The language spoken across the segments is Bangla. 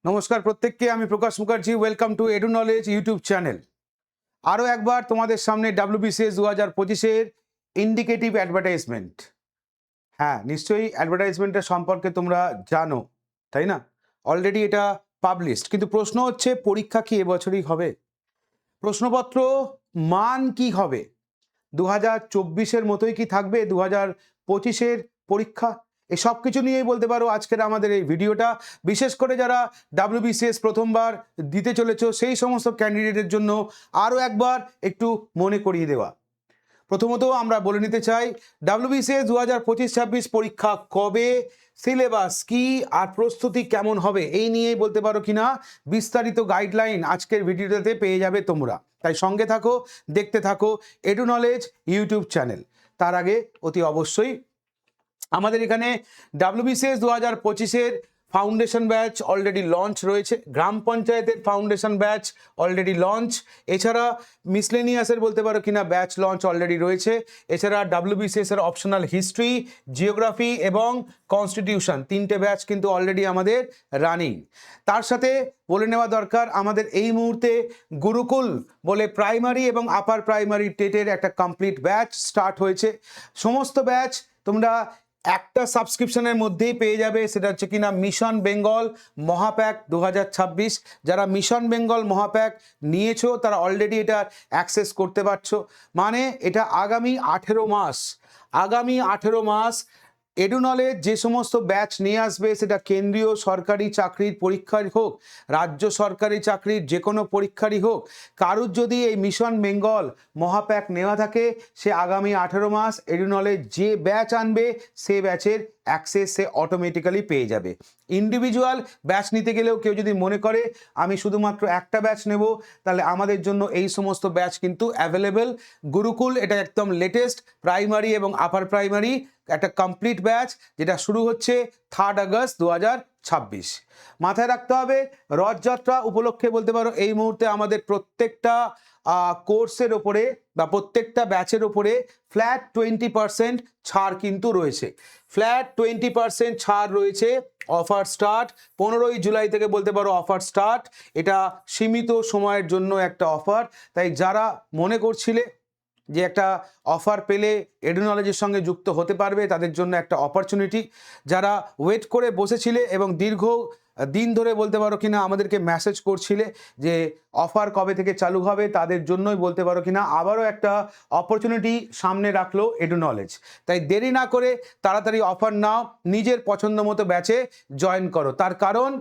নমস্কার প্রত্যেককে, আমি Prakash Mukherjee. Welcome to edu knowledge YouTube channel. আরও একবার তোমাদের সামনে WBCS 2025-এর ইন্ডিকেটিভ অ্যাডভার্টাইজমেন্ট। হ্যাঁ, নিশ্চয়ই অ্যাডভার্টাইজমেন্টের সম্পর্কে তোমরা জানো, তাই না? অলরেডি এটা পাবলিশড, কিন্তু প্রশ্ন হচ্ছে পরীক্ষা কি এবছরই হবে? প্রশ্নপত্র মান কি হবে? 2024-এর মতোই কি থাকবে 2025-এর পরীক্ষা? এই সব কিছু নিয়েই বলতে পারো আজকের আমাদের এই ভিডিওটা। বিশেষ করে যারা WBCS প্রথমবার দিতে চলেছ সেই সমস্ত ক্যান্ডিডেটের জন্য আরও একবার একটু মনে করিয়ে দেওয়া। প্রথমত আমরা বলে নিতে চাই, WBCS 2025-26 পরীক্ষা কবে, সিলেবাস কি, আর প্রস্তুতি কেমন হবে, এই নিয়েই বলতে পারো কিনা বিস্তারিত গাইডলাইন আজকের ভিডিওটাতে পেয়ে যাবে তোমরা। তাই সঙ্গে থাকো, দেখতে থাকো এডু নলেজ ইউটিউব চ্যানেল। তার আগে অতি অবশ্যই আমাদের এখানে WBCS 2025-এর ফাউন্ডেশন ব্যাচ অলরেডি লঞ্চ রয়েছে, গ্রাম পঞ্চায়েতের ফাউন্ডেশন ব্যাচ অলরেডি লঞ্চ, এছাড়া মিসলেনিয়াসের বলতে পারো কিনা ব্যাচ লঞ্চ অলরেডি রয়েছে। এছাড়া WBCS-এর অপশনাল হিস্ট্রি, জিওগ্রাফি এবং কনস্টিটিউশন তিনটে ব্যাচ কিন্তু অলরেডি আমাদের রানিং। তার সাথে বলে নেওয়া দরকার, আমাদের এই মুহূর্তে গুরুকুল বলে প্রাইমারি এবং আপার প্রাইমারি টেটের একটা কমপ্লিট ব্যাচ স্টার্ট হয়েছে। সমস্ত ব্যাচ তোমরা একটা সাবস্ক্রিপশনের মধ্যেই পেয়ে যাবে, সেটা হচ্ছে কিনা মিশন বেঙ্গল মহাপ্যাক 2026। যারা মিশন বেঙ্গল মহাপ্যাক নিয়েছো তারা অলরেডি এটা অ্যাক্সেস করতে পারছো। মানে এটা আগামী 18 মাস এডু নলেজ যে সমস্ত ব্যাচ নিয়ে আসবে, সেটা কেন্দ্রীয় সরকারি চাকরির পরীক্ষারই হোক, রাজ্য সরকারি চাকরির যে কোনো পরীক্ষারই হোক, কারুর যদি এই মিশন বেঙ্গল মহাপ্যাক নেওয়া থাকে, সে আগামী 18 মাস এডু নলেজ যে ব্যাচ আনবে সে ব্যাচের অ্যাক্সেস সে অটোমেটিক্যালি পেয়ে যাবে। ইন্ডিভিজুয়াল ব্যাচ নিতে গেলেও কেউ যদি মনে করে আমি শুধুমাত্র একটা ব্যাচ নেব, তাহলে আমাদের জন্য এই সমস্ত ব্যাচ কিন্তু অ্যাভেলেবেল। গুরুকুল এটা একদম লেটেস্ট প্রাইমারি এবং আপার প্রাইমারি একটা কমপ্লিট ব্যাচ, যেটা শুরু হচ্ছে 3 আগস্ট 2026। মাথায় রাখতে হবে, রথযাত্রা উপলক্ষে বলতে পারো এই মুহূর্তে আমাদের প্রত্যেকটা কোর্সের ওপরে বা প্রত্যেকটা ব্যাচের ওপরে ফ্ল্যাট 20% ছাড় কিন্তু রয়েছে। ফ্ল্যাট 20% ছাড় রয়েছে। অফার স্টার্ট 15ই জুলাই থেকে বলতে পারো অফার স্টার্ট। এটা সীমিত সময়ের জন্য একটা অফার। তাই যারা মনে করছিলে যে একটা অফার পেলে এডু নলেজের সঙ্গে যুক্ত হতে পারবে, তাদের জন্য একটা অপরচুনিটি। যারা ওয়েট করে বসেছিলে এবং দীর্ঘ দিন ধরে বলতে পারো কিনা আমাদেরকে মেসেজ করছিলে যে অফার কবে থেকে চালু হবে, তাদের জন্যই বলতে পারো কিনা আবারও একটা অপরচুনিটি সামনে রাখলো এডু নলেজ। তাই দেরি না করে তাড়াতাড়ি অফার নাও, নিজের পছন্দ মতো ব্যাচে জয়েন করো। তার কারণ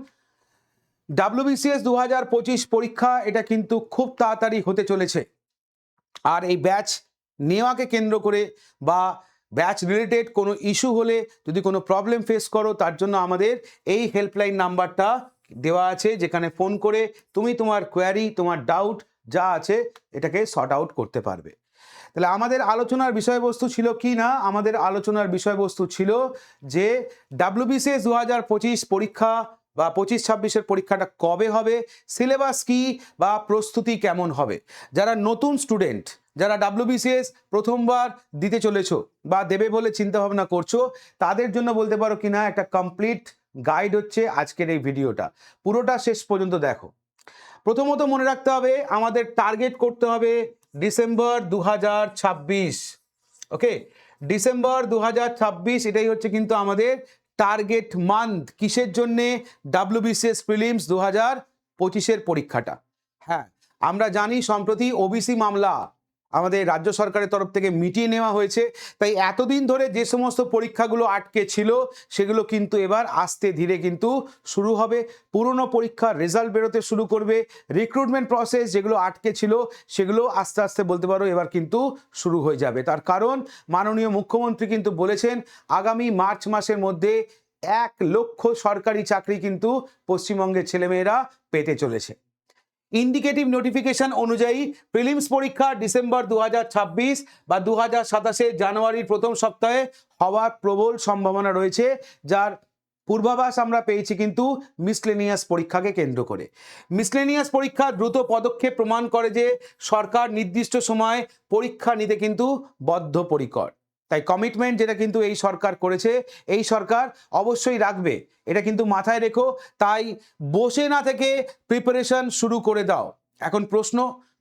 WBCS 2025 পরীক্ষা এটা কিন্তু খুব তাড়াতাড়ি হতে চলেছে। আর এই ব্যাচ নেওয়াকে কেন্দ্র করে বা ব্যাচ রিলেটেড কোনো ইস্যু হলে, যদি কোনো প্রবলেম ফেস করো, তার জন্য আমাদের এই হেল্পলাইন নাম্বারটা দেওয়া আছে, যেখানে ফোন করে তুমি তোমার কোয়ারি, তোমার ডাউট যা আছে এটাকে সর্ট আউট করতে পারবে। তাহলে আমাদের আলোচনার বিষয়বস্তু ছিল কি না, আমাদের আলোচনার বিষয়বস্তু ছিল যে WBCS 2025 পরীক্ষা বা 25-26-এর পরীক্ষাটা কবে হবে, সিলেবাস কি বা প্রস্তুতি কেমন হবে। যারা নতুন স্টুডেন্ট, যারা WBCS প্রথমবার দিতে চলেছো বা দেবে বলে চিন্তা ভাবনা করছো, তাদের জন্য বলতে পারো কিনা একটা কমপ্লিট গাইড হচ্ছে আজকের এই ভিডিওটা। পুরোটা শেষ পর্যন্ত দেখো। প্রথমত মনে রাখতে হবে, আমাদের টার্গেট করতে হবে ডিসেম্বর 2026। ওকে, ডিসেম্বর 2026 এটাই হচ্ছে কিন্তু আমাদের টার্গেট মান্থ। কিসের জন্যে? WBCS প্রিলিমস 2025-এর পরীক্ষাটা। হ্যাঁ, আমরা জানি সম্প্রতি ওবিসি মামলা আমাদের রাজ্য সরকারের তরফ থেকে মিটিয়ে নেওয়া হয়েছে। তাই এতদিন ধরে যে সমস্ত পরীক্ষাগুলো আটকে ছিল সেগুলো কিন্তু এবার আস্তে ধীরে কিন্তু শুরু হবে। পুরনো পরীক্ষার রেজাল্ট বেরোতে শুরু করবে। রিক্রুটমেন্ট প্রসেস যেগুলো আটকে ছিল সেগুলো আস্তে আস্তে বলতে পারো এবার কিন্তু শুরু হয়ে যাবে। তার কারণ মাননীয় মুখ্যমন্ত্রী কিন্তু বলেছেন আগামী মার্চ মাসের মধ্যে 1 লক্ষ সরকারি চাকরি কিন্তু পশ্চিমবঙ্গের ছেলেমেয়েরা পেতে চলেছে। ইন্ডিকেটিভ নোটিফিকেশন অনুযায়ী প্রিলিমস পরীক্ষা ডিসেম্বর 2026 বা 2027 জানুয়ারির প্রথম সপ্তাহে হওয়ার প্রবল সম্ভাবনা রয়েছে, যার পূর্বাভাস আমরা পেয়েছি কিন্তু মিসলেনিয়াস পরীক্ষাকে কেন্দ্র করে। মিসলেনিয়াস পরীক্ষা দ্রুত পদক্ষেপ প্রমাণ করে যে সরকার নির্দিষ্ট সময় পরীক্ষা নিতে কিন্তু বদ্ধপরিকর। তাই কমিটমেন্ট যেটা কিন্তু এই সরকার করেছে, এই সরকার অবশ্যই রাখবে, এটা কিন্তু মাথায় রেখো। তাই বসে না থেকে প্রিপারেশন শুরু করে দাও। এখন প্রশ্ন,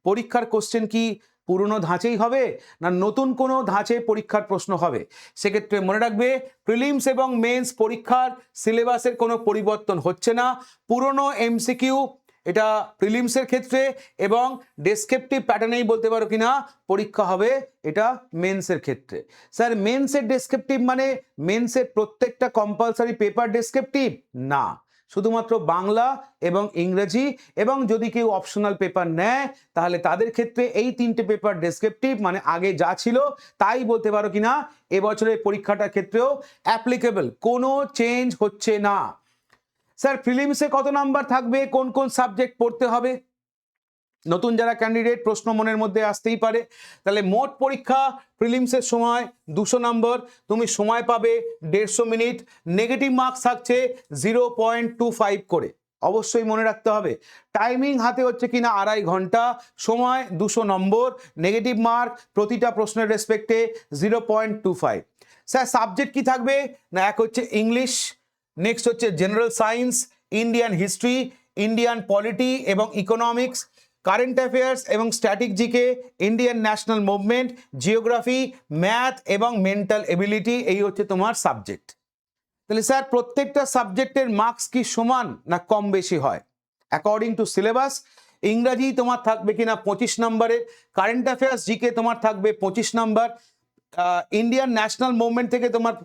পরীক্ষার কোশ্চেন কি পুরনো ধাঁচেই হবে না নতুন কোনো ধাঁচে পরীক্ষার প্রশ্ন হবে? সেক্ষেত্রে মনে রাখবে, প্রিলিমস এবং মেন্স পরীক্ষার সিলেবাসের কোনো পরিবর্তন হচ্ছে না। পুরনো এমসিকিউ এটা প্রিলিমসের ক্ষেত্রে এবং ডেসক্রিপটিভ প্যাটার্নেই বলতে পারো কিনা পরীক্ষা হবে এটা মেন্সের ক্ষেত্রে। স্যার মেন্সের ডেসক্রিপটিভ মানে মেন্সের প্রত্যেকটা কম্পালসারি পেপার ডেসক্রিপটিভ না, শুধুমাত্র বাংলা এবং ইংরেজি, এবং যদি কেউ অপশনাল পেপার নেয় তাহলে তাদের ক্ষেত্রে এই 3টে পেপার ডেসক্রিপটিভ, মানে আগে যা ছিল তাই বলতে পারো কিনা এবছরের পরীক্ষাটার ক্ষেত্রেও অ্যাপ্লিকেবল, কোনো চেঞ্জ হচ্ছে না। স্যার প্রিলিমসে কত নাম্বার থাকবে, কোন কোন সাবজেক্ট পড়তে হবে? নতুন যারা ক্যান্ডিডেট প্রশ্ন মনের মধ্যে আসতেই পারে। তাহলে মোট পরীক্ষা প্রিলিমসের সময় 200 নম্বর, তুমি সময় পাবে 150 মিনিট, নেগেটিভ মার্কস থাকছে 0.25 করে। অবশ্যই মনে রাখতে হবে টাইমিং হাতে হচ্ছে কিনা 2.5 ঘন্টা, সময় 200 নম্বর, নেগেটিভ মার্ক প্রতিটা প্রশ্নের রেসপেক্টে 0.25। স্যার সাবজেক্ট কি থাকবে না, এক হচ্ছে ইংলিশ, নেক্সট হচ্ছে general science, Indian history, Indian polity এবং ইকোনমিক্স, কারেন্ট অ্যাফেয়ার্স এবং static GK, Indian national movement, geography, math এবং মেন্টাল এবিলিটি, এই হচ্ছে তোমার সাবজেক্ট। তাহলে স্যার প্রত্যেকটা সাবজেক্টের মার্কস কি সমান না কম বেশি হয়? অ্যাকর্ডিং টু সিলেবাস ইংরাজি তোমার থাকবে কিনা 25 নম্বরের, কারেন্ট অ্যাফেয়ার্স জিকে তোমার থাকবে 25 নম্বর, ইন্ডিয়ান ন্যাশনাল মুভমেন্ট থেকে তোমার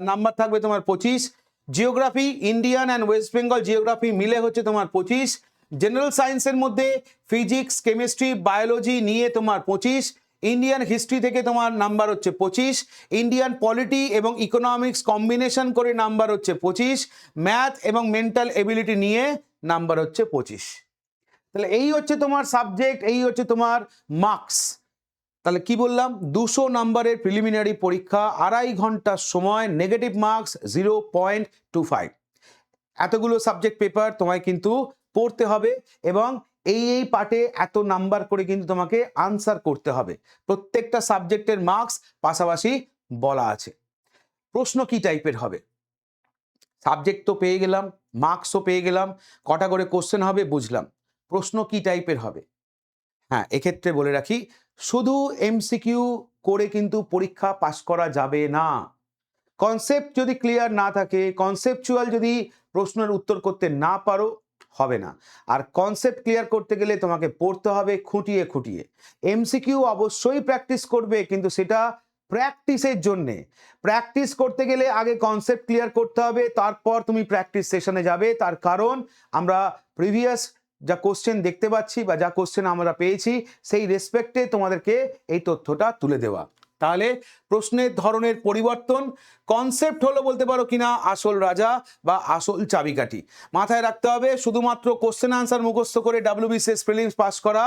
নাম্বার থাকবে তোমার 25, geography Indian and West Bengal geography মিলে হচ্ছে তোমার 25, জেনারেল সায়েন্সের মধ্যে ফিজিক্স, কেমিস্ট্রি, বায়োলজি নিয়ে তোমার 25, ইন্ডিয়ান হিস্ট্রি থেকে তোমার নাম্বার হচ্ছে 25, ইন্ডিয়ান পলিটি এবং ইকোনমিক্স কম্বিনেশন করে নাম্বার হচ্ছে 25, ম্যাথ এবং মেন্টাল এবিলিটি নিয়ে নাম্বার হচ্ছে 25। তাহলে এই হচ্ছে তোমার সাবজেক্ট, এই হচ্ছে তোমার মার্কস। তাহলে কি বললাম, 200 নম্বরের প্রিলিমিনারি পরীক্ষা, 2.5 ঘন্টার সময়, নেগেটিভ মার্কস 0.25। এতগুলো সাবজেক্ট পেপার তোমায় কিন্তু পড়তে হবে এবং এই পার্টে এত নাম্বার করে কিন্তু তোমাকে আনসার করতে হবে। প্রত্যেকটা সাবজেক্টের মার্কস পাশাপাশি বলা আছে। প্রশ্ন কি টাইপের হবে? সাবজেক্ট তো পেয়ে গেলাম, মার্কসও পেয়ে গেলাম, কটা করে কোশ্চেন হবে বুঝলাম, প্রশ্ন কি টাইপের হবে? হ্যাঁ, এক্ষেত্রে বলে রাখি, শুধু এমসিকিউ করে কিন্তু পরীক্ষা পাস করা যাবে না। কনসেপ্ট যদি ক্লিয়ার না থাকে, কনসেপচুয়াল যদি প্রশ্নের উত্তর করতে না পারো, হবে না। আর কনসেপ্ট ক্লিয়ার করতে গেলে তোমাকে পড়তে হবে খুঁটিয়ে খুঁটিয়ে। এমসিকিউ অবশ্যই প্র্যাকটিস করবে, কিন্তু সেটা প্র্যাকটিসের জন্যে। প্র্যাকটিস করতে গেলে আগে কনসেপ্ট ক্লিয়ার করতে হবে, তারপর তুমি প্র্যাকটিস সেশনে যাবে। তার কারণ আমরা প্রিভিয়াস যা কোশ্চেন দেখতে পাচ্ছি বা যা কোশ্চেন আমরা পেয়েছি সেই রেসপেক্টে তোমাদেরকে এই তথ্যটা তুলে দেওয়া। তাহলে প্রশ্নের ধরনের পরিবর্তন, কনসেপ্ট হলো বলতে পারো কিনা আসল রাজা বা আসল চাবিকাঠি। মাথায় রাখতে হবে শুধুমাত্র কোশ্চেন আনসার মুখস্থ করে WBCS প্রিলিমস পাস করা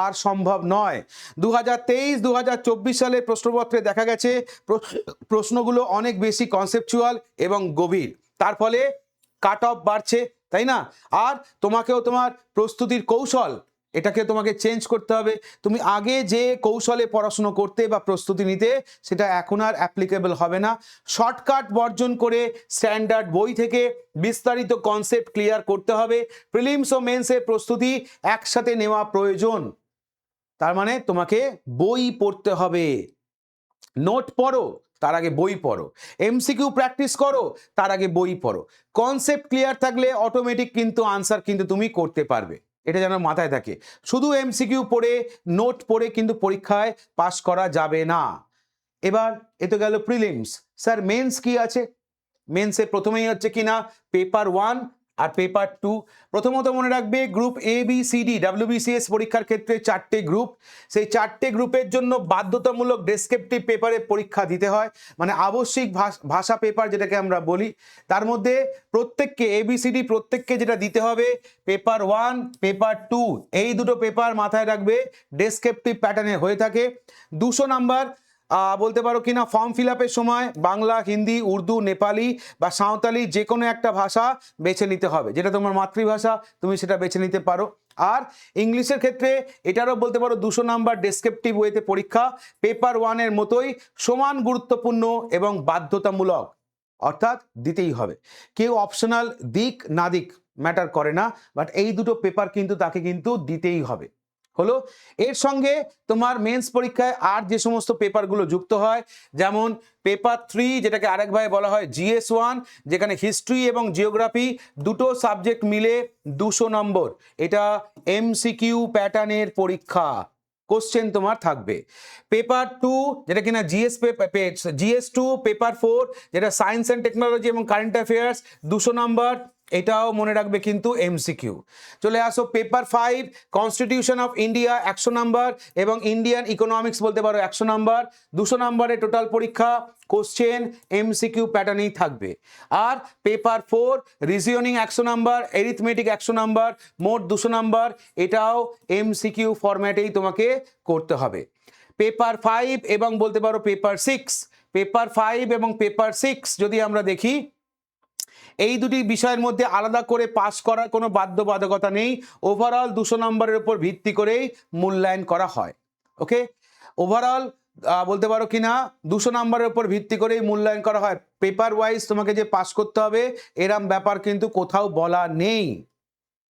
আর সম্ভব নয়। 2023-2024 সালের প্রশ্নপত্রে দেখা গেছে প্রশ্নগুলো অনেক বেশি কনসেপচুয়াল এবং গভীর, তার ফলে কাট অফ বাড়ছে, তাই না? আর তোমাকেও তোমার প্রস্তুতির কৌশল এটাকে তোমাকে চেঞ্জ করতে হবে। তুমি আগে যে কৌশলে পড়াশুনো করতে বা প্রস্তুতি নিতে সেটা এখন আর অ্যাপ্লিকেবল হবে না। শর্টকাট বর্জন করে স্ট্যান্ডার্ড বই থেকে বিস্তারিত কনসেপ্ট ক্লিয়ার করতে হবে। প্রিলিমস ও মেন্সের প্রস্তুতি একসাথে নেওয়া প্রয়োজন। তার মানে তোমাকে বই পড়তে হবে, নোট পড়ো তার আগে বই পড়ো, এমসিকিউ প্র্যাকটিস করো তার আগে বই পড়ো। কনসেপ্ট ক্লিয়ার থাকলে অটোমেটিক কিন্তু আনসার কিন্তু তুমি করতে পারবে, এটা যেন মাথায় থাকে। শুধু এমসিকিউ পড়ে নোট পড়ে কিন্তু পরীক্ষায় পাস করা যাবে না। এবার এ তো গেল প্রিলিমস। স্যার মেন্স কি আছে? মেন্সে প্রথমেই হচ্ছে কিনা পেপার 1 আর পেপার 2। প্রথমত মনে রাখবে গ্রুপ ABCD WBCS পরীক্ষার ক্ষেত্রে 4টে গ্রুপ, সেই 4টে গ্রুপের জন্য বাধ্যতামূলক ডেসক্রিপটিভ পেপারে পরীক্ষা দিতে হয়, মানে আবশ্যিক ভাষা পেপার যেটাকে আমরা বলি। তার মধ্যে প্রত্যেককে ABCD প্রত্যেককে যেটা দিতে হবে পেপার 1 পেপার 2, এই দুটো পেপার মাথায় রাখবে ডেসক্রিপটিভ প্যাটার্নে হয়ে থাকে। 200 নাম্বার বলতে পারো কিনা ফর্ম ফিল আপের সময় বাংলা, হিন্দি, উর্দু, নেপালি বা সাঁওতালি যে কোনো একটা ভাষা বেছে নিতে হবে, যেটা তোমার মাতৃভাষা তুমি সেটা বেছে নিতে পারো। আর ইংলিশের ক্ষেত্রে এটারও বলতে পারো 200 নাম্বার ডেসক্রিপটিভ ওয়েতে পরীক্ষা, পেপার 1-এর মতোই সমান গুরুত্বপূর্ণ এবং বাধ্যতামূলক, অর্থাৎ দিতেই হবে। কেউ অপশনাল দিক না দিক ম্যাটার করে না, বাট এই দুটো পেপার কিন্তু তাকে কিন্তু দিতেই হবে। হলো, এর সঙ্গে তোমার মেন্স পরীক্ষায় আর যে সমস্ত পেপারগুলো যুক্ত হয়, যেমন পেপার 3 যেটাকে আরেকভাবে বলা হয় GS1, যেখানে হিস্ট্রি এবং জিওগ্রাফি দুটো সাবজেক্ট মিলে 200 নম্বর, এটা MCQ প্যাটার্নের পরীক্ষা, কোশ্চেন তোমার থাকবে। পেপার 2 যেটা কিনা GS2, পেপার 4 যেটা সায়েন্স অ্যান্ড টেকনোলজি এবং কারেন্ট অ্যাফেয়ার্স 200 নম্বর, এটাও মনে রাখবে কিন্তু MCQ। চলে আসো paper 5 constitution of India 100 number এবং ইন্ডিয়ান ইকোনমিক্স বলতে পারো 100 নাম্বার, 200 নাম্বারে টোটাল পরীক্ষা, কোশ্চেন MCQ প্যাটার্নেই থাকবে। আর paper 4 reasoning 100 number, arithmetic 100 number, মোট 200 নাম্বার, এটাও MCQ ফরম্যাটেই তোমাকে করতে হবে। পেপার 5 এবং বলতে পারো পেপার 5 এবং পেপার 6 যদি আমরা দেখি, এই দুটি বিষয়ের মধ্যে আলাদা করে পাস করার কোনো বাধ্যবাধকতা নেই, ওভারঅল 200 নম্বরের উপর ভিত্তি করেই মূল্যায়ন করা হয়। ওকে, ওভারঅল বলতে পারো কিনা 200 নম্বরের উপর ভিত্তি করেই মূল্যায়ন করা হয়, পেপার ওয়াইজ তোমাকে যে পাস করতে হবে এরম ব্যাপার কিন্তু কোথাও বলা নেই।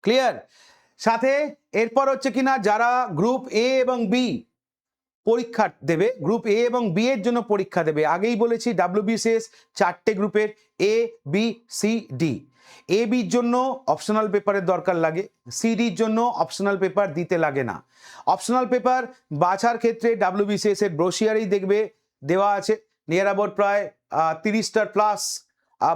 ক্লিয়ার? সাথে এরপর হচ্ছে কিনা যারা গ্রুপ A এবং B পরীক্ষা দেবে, গ্রুপ A এবং B এর জন্য পরীক্ষা দেবে, আগেই বলেছি WBCS 4টে গ্রুপের A, B, C, D। A-Bর জন্য অপশনাল পেপারের দরকার লাগে, CD-র জন্য অপশনাল পেপার দিতে লাগে না। অপশনাল পেপার বাছার ক্ষেত্রে WBCS এর ব্রোশিয়ারেই দেখবে দেওয়া আছে, নিয়ার অ্যাবাউট প্রায় 30টার প্লাস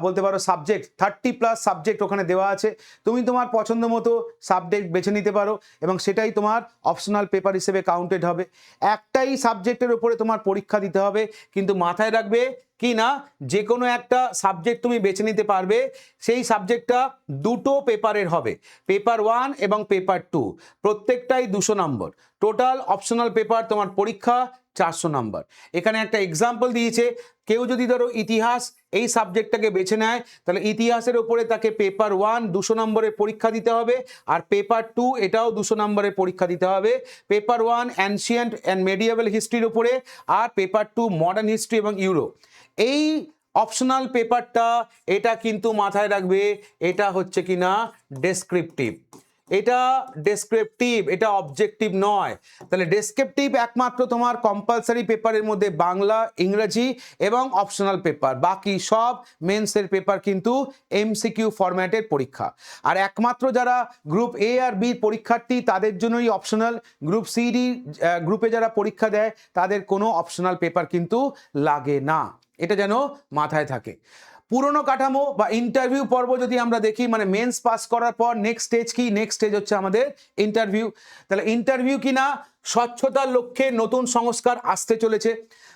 বলতে পারো সাবজেক্ট, 30+ সাবজেক্ট ওখানে দেওয়া আছে, তুমি তোমার পছন্দ মতো সাবজেক্ট বেছে নিতে পারো এবং সেটাই তোমার অপশনাল পেপার হিসেবে কাউন্টেড হবে। একটাই সাবজেক্টের উপরে তোমার পরীক্ষা দিতে হবে, কিন্তু মাথায় রাখবে কি না, যে কোনো একটা সাবজেক্ট তুমি বেছে নিতে পারবে, সেই সাবজেক্টটা দুটো পেপারের হবে, পেপার 1 এবং পেপার 2, প্রত্যেকটাই 200 নম্বর। টোটাল অপশনাল পেপার তোমার পরীক্ষা 400 নম্বর। এখানে একটা এক্সাম্পল দিয়েছে, কেউ যদি ধরো ইতিহাস এই সাবজেক্টটাকে বেছে নেয়, তাহলে ইতিহাসের উপরে তাকে পেপার 1 200 নম্বরের পরীক্ষা দিতে হবে, আর পেপার 2 এটাও 200 নম্বরের পরীক্ষা দিতে হবে। পেপার 1 অ্যানশিয়েন্ট অ্যান্ড মেডিয়েভাল হিস্ট্রির উপরে, আর পেপার 2 মডার্ন হিস্ট্রি এবং ইউরো। এই অপশনাল পেপারটা, এটা কিন্তু মাথায় রাখবে, এটা হচ্ছে কিনা ডেসক্রিপটিভ, এটা ডেসক্রিপটিভ, এটা অবজেক্টিভ নয়। তাহলে ডেসক্রিপটিভ একমাত্র তোমার কম্পালসারি পেপারের মধ্যে বাংলা, ইংরেজি এবং অপশনাল পেপার, বাকি সব মেন্সের পেপার কিন্তু MCQ ফরম্যাটের পরীক্ষা। আর একমাত্র যারা গ্রুপ A আর B পরীক্ষার্থী তাদের জন্যই অপশনাল, গ্রুপ CD গ্রুপে যারা পরীক্ষা দেয় তাদের কোনো অপশনাল পেপার কিন্তু লাগে না, এটা যেন মাথায় থাকে। পুরনো কাঠামো বা ইন্টারভিউ পর্ব যদি আমরা দেখি, মানে মেন্স পাস করার পর নেক্সট স্টেজ কি, নেক্সট স্টেজ হচ্ছে আমাদের ইন্টারভিউ। তাহলে ইন্টারভিউ কিনা স্বচ্ছতার লক্ষ্যে নতুন সংস্কার আসতে চলেছে।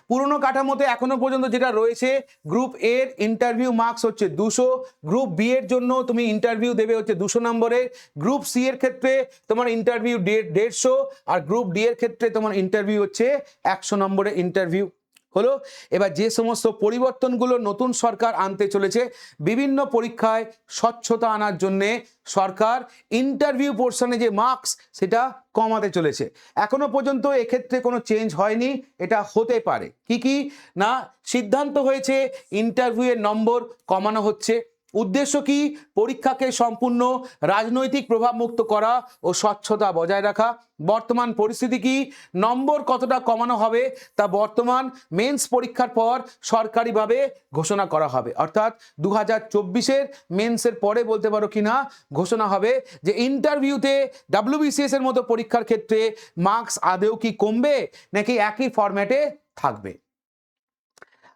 পুরনো কাঠামোতে এখনো পর্যন্ত যেটা রয়েছে, গ্রুপ এর ইন্টারভিউ মার্কস হচ্ছে 200, গ্রুপ B এর জন্য তুমি ইন্টারভিউ দেবে হচ্ছে 200 নম্বরে, গ্রুপ C এর ক্ষেত্রে তোমার ইন্টারভিউ 150, আর গ্রুপ D এর ক্ষেত্রে তোমার ইন্টারভিউ হচ্ছে 100 নম্বরে ইন্টারভিউ। হলো, এবার যে সমস্ত পরিবর্তনগুলো নতুন সরকার আনতে চলেছে, বিভিন্ন পরীক্ষায় স্বচ্ছতা আনার জন্যে সরকার ইন্টারভিউ পোর্শনে যে মার্কস সেটা কমাতে চলেছে। এখনো পর্যন্ত এক্ষেত্রে কোনো চেঞ্জ হয়নি, এটা হতে পারে। কি না, সিদ্ধান্ত হয়েছে ইন্টারভিউয়ের নম্বর কমানো হচ্ছে। উদ্দেশ্য কি, পরীক্ষাকে সম্পূর্ণ রাজনৈতিক প্রভাবমুক্ত করা ও স্বচ্ছতা বজায় রাখা। বর্তমান পরিস্থিতি কি, নম্বর কতটা কমানো হবে তা বর্তমান মেন্স পরীক্ষার পর সরকারিভাবে ঘোষণা করা হবে, অর্থাৎ 2024-এর মেন্সের পরে বলতে পারো কিনা ঘোষণা হবে যে ইন্টারভিউতে WBCS এর মতো পরীক্ষার ক্ষেত্রে মার্কস আদৌ কি কমবে নাকি একই ফরম্যাটে থাকবে।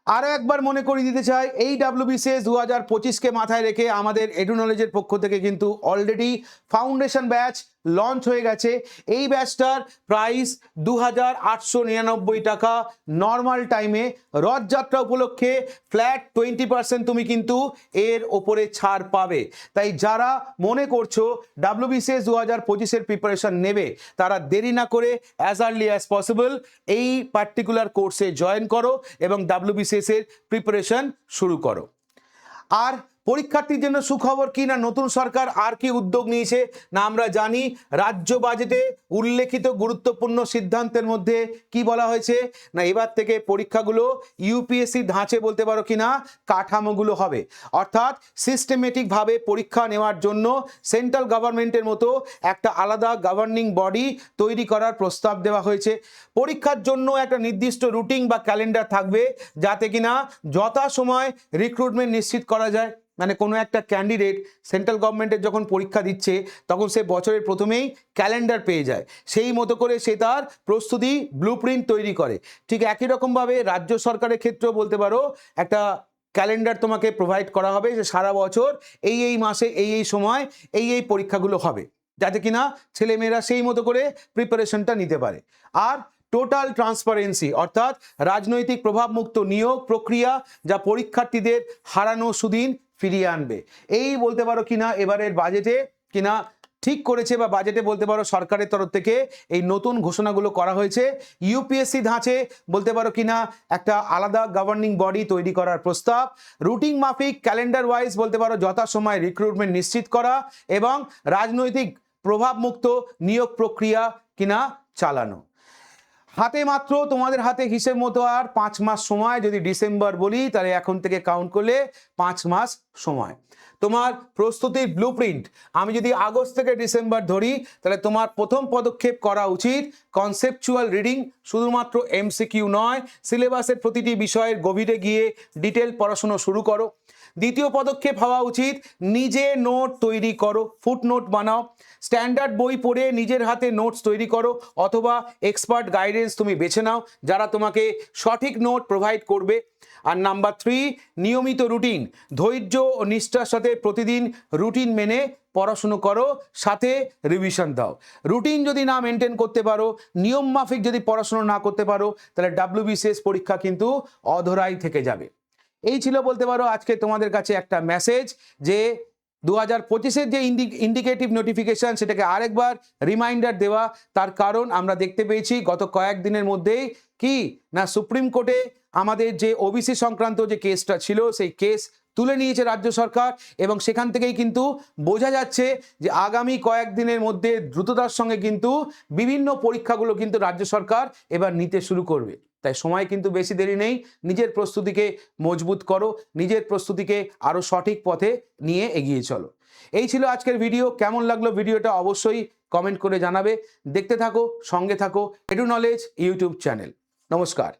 আরও একবার মনে করিয়ে দিতে চাই, এই WBCS 2025-কে মাথায় রেখে আমাদের এডু নলেজের পক্ষ থেকে কিন্তু অলরেডি ফাউন্ডেশন ব্যাচ লঞ্চ হয়ে গেছে। এই ব্যাচটার প্রাইস 2899 টাকা নর্মাল টাইমে। রথযাত্রা উপলক্ষে ফ্ল্যাট 20% তুমি কিন্তু এর ওপরে ছাড় পাবে। তাই যারা মনে করছো WBCS 2025-এর প্রিপারেশন নেবে তারা দেরি না করে অ্যাজ আর্লি অ্যাজ পসিবল এই পার্টিকুলার কোর্সে জয়েন করো এবং WBCS-এর প্রিপারেশন শুরু করো। আর পরীক্ষার্থীর জন্য সুখবর কি না, নতুন সরকার আর কি উদ্যোগ নিয়েছে না আমরা জানি। রাজ্য বাজেটে উল্লেখিত গুরুত্বপূর্ণ সিদ্ধান্তের মধ্যে কি বলা হয়েছে না এবার থেকে পরীক্ষাগুলো ইউপিএসসি ধাঁচে বলতে পারো কি না কাঠামোগুলো হবে, অর্থাৎ সিস্টেমেটিকভাবে পরীক্ষা নেওয়ার জন্য সেন্ট্রাল গভর্নমেন্টের মতো একটা আলাদা গভর্নিং বডি তৈরি করার প্রস্তাব দেওয়া হয়েছে। পরীক্ষার জন্য একটা নির্দিষ্ট রুটিন বা ক্যালেন্ডার থাকবে যাতে কিনা যথাসময় রিক্রুটমেন্ট নিশ্চিত করা যায়। মানে কোনো একটা ক্যান্ডিডেট সেন্ট্রাল গভর্নমেন্টের যখন পরীক্ষা দিচ্ছে তখন সে বছরের প্রথমেই ক্যালেন্ডার পেয়ে যায়, সেই মতো করে সে তার প্রস্তুতি ব্লুপ্রিন্ট তৈরি করে। ঠিক একই রকমভাবে রাজ্য সরকারের ক্ষেত্রেও বলতে পারো একটা ক্যালেন্ডার তোমাকে প্রোভাইড করা হবে যে সারা বছর এই মাসে এই সময় এই পরীক্ষাগুলো হবে, যাতে কিনা ছেলেমেয়েরা সেই মতো করে প্রিপারেশনটা নিতে পারে। আর টোটাল ট্রান্সপারেন্সি অর্থাৎ রাজনৈতিক প্রভাবমুক্ত নিয়োগ প্রক্রিয়া যা পরীক্ষার্থীদের হারানো সুদিন ফিরিয়ে আনবে, এই বলতে পারো কিনা এবারের বাজেটে কিনা ঠিক করেছে বা বাজেটে বলতে পারো সরকারের তরফ থেকে এই নতুন ঘোষণাগুলো করা হয়েছে। ইউপিএসসি ধাঁচে বলতে পারো কিনা একটা আলাদা গভর্নিং বডি তৈরি করার প্রস্তাব, রুটিন মাফিক ক্যালেন্ডার ওয়াইজ বলতে পারো যথাসময় রিক্রুটমেন্ট নিশ্চিত করা এবং রাজনৈতিক প্রভাবমুক্ত নিয়োগ প্রক্রিয়া কিনা চালানো। হাতে মাত্র তোমাদের হাতে হিসেব মতো আর 5 মাস সময়, যদি ডিসেম্বর বলি তাহলে এখন থেকে কাউন্ট করলে 5 মাস সময়। তোমার প্রস্তুতির ব্লুপ্রিন্ট আমি যদি আগস্ট থেকে ডিসেম্বর ধরি তাহলে তোমার প্রথম পদক্ষেপ করা উচিত কনসেপচুয়াল রিডিং, শুধুমাত্র এমসিকিউ নয়, সিলেবাসের প্রতিটি বিষয়ের গভীরে গিয়ে ডিটেল পড়াশুনো শুরু করো। দ্বিতীয় পদক্ষেপ হওয়া উচিত নিজে নোট তৈরি করো, ফুটনোট বানাও, স্ট্যান্ডার্ড বই পড়ে নিজের হাতে নোটস তৈরি করো অথবা এক্সপার্ট গাইডেন্স তুমি বেছে নাও যারা তোমাকে সঠিক নোট প্রোভাইড করবে। আর নাম্বার 3, নিয়মিত রুটিন, ধৈর্য ও নিষ্ঠার সাথে প্রতিদিন রুটিন মেনে পড়াশুনো করো, সাথে রিভিশন দাও। রুটিন যদি না মেনটেন করতে পারো, নিয়ম মাফিক যদি পড়াশুনো না করতে পারো তাহলে WBCS পরীক্ষা কিন্তু অধরাই থেকে যাবে। এই ছিল বলতে পারো আজকে তোমাদের কাছে একটা মেসেজ যে 2025-এর যে ইন্ডিকেটিভ নোটিফিকেশন সেটাকে আরেকবার রিমাইন্ডার দেওয়া। তার কারণ আমরা দেখতে পেয়েছি গত কয়েকদিনের মধ্যেই কি না সুপ্রিম কোর্টে আমাদের যে ওবিসি সংক্রান্ত যে কেসটা ছিল সেই কেস তুলে নিয়েছে রাজ্য সরকার এবং সেখান থেকেই কিন্তু বোঝা যাচ্ছে যে আগামী কয়েকদিনের মধ্যে দ্রুততার সঙ্গে কিন্তু বিভিন্ন পরীক্ষাগুলো কিন্তু রাজ্য সরকার এবার নিতে শুরু করবে। তাই সময় কিন্তু বেশি দেরি নেই, নিজের প্রস্তুতিকে মজবুত করো, নিজের প্রস্তুতিকে আরও সঠিক পথে নিয়ে এগিয়ে চলো। এই ছিল আজকের ভিডিও। কেমন লাগলো ভিডিওটা অবশ্যই কমেন্ট করে জানাবে। দেখতে থাকো, সঙ্গে থাকো এডু নলেজ ইউটিউব চ্যানেল। নমস্কার।